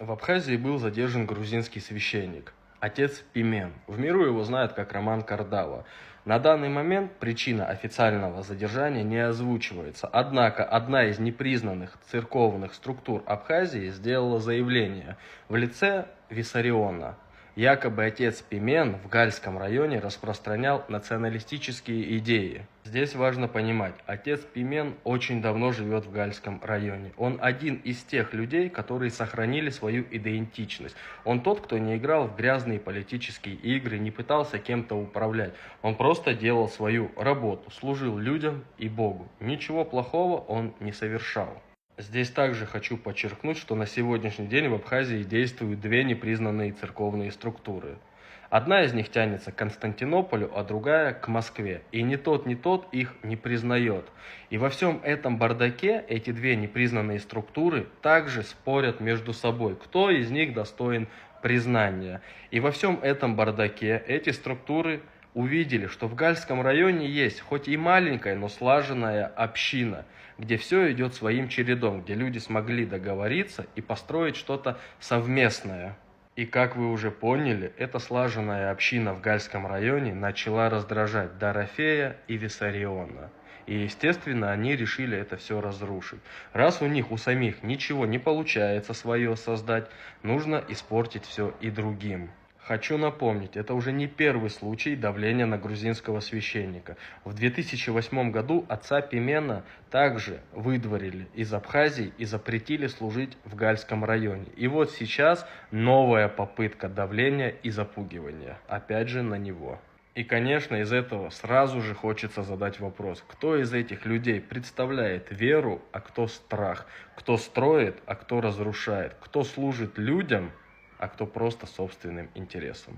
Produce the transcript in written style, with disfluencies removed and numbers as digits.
В Абхазии был задержан грузинский священник, отец Пимен. В миру его знают как Роман Кардава. На данный момент причина официального задержания не озвучивается. Однако одна из непризнанных церковных структур Абхазии сделала заявление в лице Виссариона. Якобы отец Пимен в Гальском районе распространял националистические идеи. Здесь важно понимать, отец Пимен очень давно живет в Гальском районе. Он один из тех людей, которые сохранили свою идентичность. Он тот, кто не играл в грязные политические игры, не пытался кем-то управлять. Он просто делал свою работу, служил людям и Богу. Ничего плохого он не совершал. Здесь также хочу подчеркнуть, что на сегодняшний день в Абхазии действуют две непризнанные церковные структуры. Одна из них тянется к Константинополю, а другая к Москве. И ни тот их не признает. И во всем этом бардаке эти две непризнанные структуры также спорят между собой, кто из них достоин признания. И во всем этом бардаке эти структуры увидели, что в Гальском районе есть хоть и маленькая, но слаженная община, где все идет своим чередом, где люди смогли договориться и построить что-то совместное. И как вы уже поняли, эта слаженная община в Гальском районе начала раздражать Дорофея и Виссариона. И, естественно, они решили это все разрушить. Раз у них у самих ничего не получается свое создать, нужно испортить все и другим. Хочу напомнить, это уже не первый случай давления на грузинского священника. В 2008 году отца Пимена также выдворили из Абхазии и запретили служить в Гальском районе. И вот сейчас новая попытка давления и запугивания, опять же на него. И, конечно, из этого сразу же хочется задать вопрос, кто из этих людей представляет веру, а кто страх, кто строит, а кто разрушает, кто служит людям, а кто просто собственным интересом.